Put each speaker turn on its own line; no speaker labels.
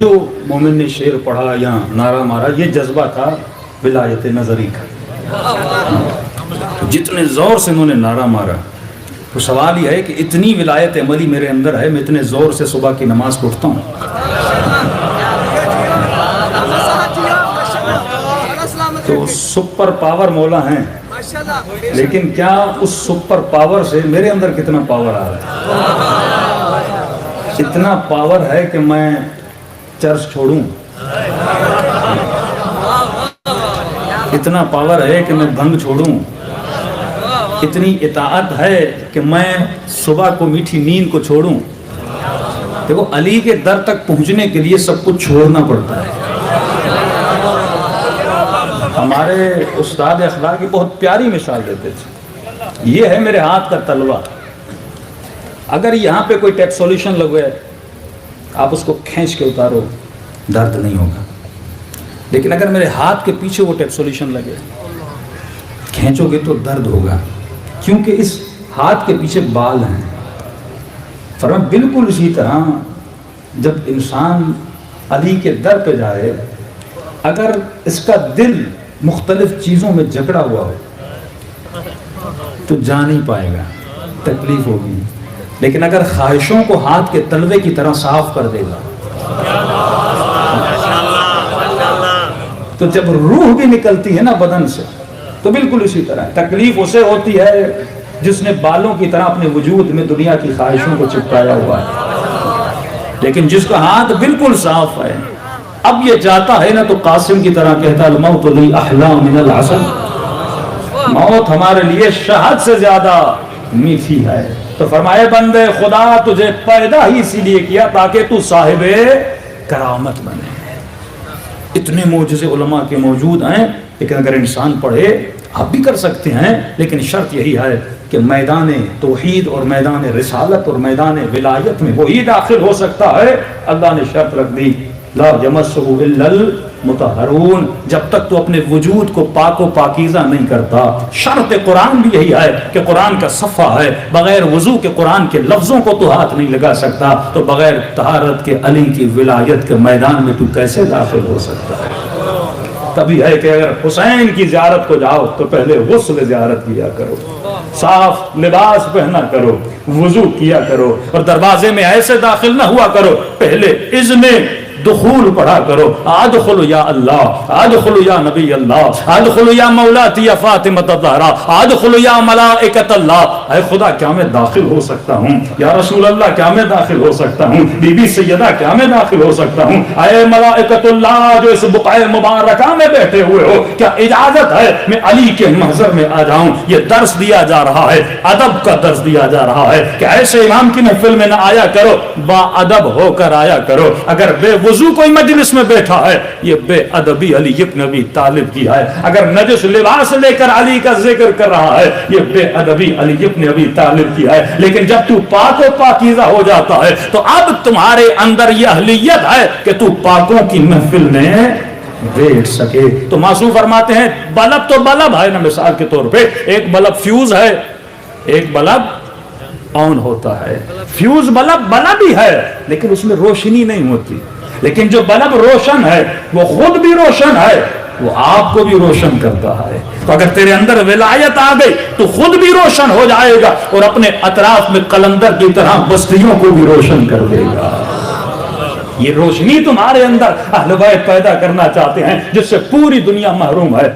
جو مومن نے شعر پڑھا یا نعرہ مارا، یہ جذبہ تھا ولایت نظری کا. جتنے زور سے انہوں نے نعرہ مارا، تو سوال یہ ہے کہ اتنی ولایت عملی میرے اندر ہے، میں اتنے زور سے صبح کی نماز پڑھتا ہوں. تو سپر پاور مولا ہیں، لیکن کیا اس سپر پاور سے میرے اندر کتنا پاور آ رہا ہے؟ اتنا پاور ہے کہ میں چرچ چھوڑوں، اتنا پاور ہے کہ میں بھنگ چھوڑوں، اتنی اطاعت ہے کہ میں صبح کو میٹھی نیند کو چھوڑوں. دیکھو علی کے در تک پہنچنے کے لیے سب کچھ چھوڑنا پڑتا ہے. ہمارے استاد اخلاق کی بہت پیاری مثال دیتے تھے، یہ ہے میرے ہاتھ کا تلوا. اگر یہاں پہ کوئی ٹیپ سولوشن لگے، آپ اس کو کھینچ کے اتارو، درد نہیں ہوگا. لیکن اگر میرے ہاتھ کے پیچھے وہ ٹیپ سولوشن لگے، کھینچو گے تو درد ہوگا، کیونکہ اس ہاتھ کے پیچھے بال ہیں. فرمایا بالکل اسی طرح جب انسان علی کے در پہ جائے، اگر اس کا دل مختلف چیزوں میں جکڑا ہوا ہو تو جا نہیں پائے گا، تکلیف ہوگی. لیکن اگر خواہشوں کو ہاتھ کے تلوے کی طرح صاف کر دے گا، تو جب روح بھی نکلتی ہے نا بدن سے، تو بالکل اسی طرح تکلیف اسے ہوتی ہے جس نے بالوں کی طرح اپنے وجود میں دنیا کی خواہشوں کو چپکایا ہوا ہے. لیکن جس کا ہاتھ بالکل صاف ہے، اب یہ چاہتا ہے نا تو قاسم کی طرح کہتا الموت لی احلا من العسل، موت ہمارے لیے شہد سے زیادہ میٹھی ہے. تو فرمائے بندے خدا تجھے پیدا ہی اسی لیے کیا تاکہ تو صاحب کرامت بنے. اتنے معجزے علماء کے موجود ہیں، لیکن اگر انسان پڑھے، آپ بھی کر سکتے ہیں، لیکن شرط یہی ہے کہ میدان توحید اور میدان رسالت اور میدان ولایت میں وہی داخل ہو سکتا ہے. اللہ نے شرط رکھ دی لا یمسہ الا المطہرون، جب تک تو اپنے وجود کو پاک و پاکیزہ نہیں کرتا. شرط قرآن بھی یہی ہے کہ قرآن کا صفحہ ہے، بغیر وضو کے قرآن کے لفظوں کو تو ہاتھ نہیں لگا سکتا، تو بغیر طہارت کے علی کی ولایت کے میدان میں تو کیسے داخل ہو سکتا ہے؟ تبھی ہے کہ اگر حسین کی زیارت کو جاؤ تو پہلے غسل زیارت کیا کرو، صاف لباس پہنا کرو، وضو کیا کرو، اور دروازے میں ایسے داخل نہ ہوا کرو، پہلے اذن دخول پڑھا کرو. ادخل یا اللہ، ادخل یا نبی اللہ، ادخل یا مولاتی یا فاطمہ الزہرا، ادخل یا ملائکۃ اللہ. اے خدا کیا میں داخل ہو سکتا ہوں؟ یا رسول اللہ کیا میں داخل ہو سکتا ہوں؟ بی بی سیدہ کیا میں داخل ہو سکتا ہوں؟ اے ملائکۃ اللہ جو اس بقعہ مبارکہ میں بیٹھے ہوئے ہو، کیا اجازت ہے میں علی کے محضر میں آ جاؤں؟ یہ درس دیا جا رہا ہے، ادب کا درس دیا جا رہا ہے کہ ایسے امام کی محفل میں نہ آیا کرو، با ادب ہو کر آیا کرو. اگر بے وضو کوئی مجلس میں بیٹھا ہے، یہ بے ادبی علی ابن ابی طالب کی ہے. اگر نجس لباس لے کر علی کا ذکر کر رہا ہے، یہ بے ادبی علی ابن ابی طالب کی ہے. لیکن جب تو پاک و پاکیزہ ہو جاتا ہے تو اب تمہارے اندر یہ اہلیت ہے کہ تو پاکوں کی محفل میں بیٹھ سکے. تو معصوم فرماتے ہیں بلب تو بلب ہے نا، مثال کے طور پہ ایک بلب فیوز ہے، ایک بلب آن ہوتا ہے. فیوز بلب بلب ہی ہے لیکن اس میں روشنی نہیں ہوتی. لیکن جو بلب روشن ہے وہ خود بھی روشن ہے، وہ آپ کو بھی روشن کرتا ہے. تو اگر تیرے اندر ولایت آ گئی تو خود بھی روشن ہو جائے گا اور اپنے اطراف میں قلندر کی طرح بستیوں کو بھی روشن کر دے گا. یہ روشنی تمہارے اندر اہل بیت پیدا کرنا چاہتے ہیں جس سے پوری دنیا محروم ہے.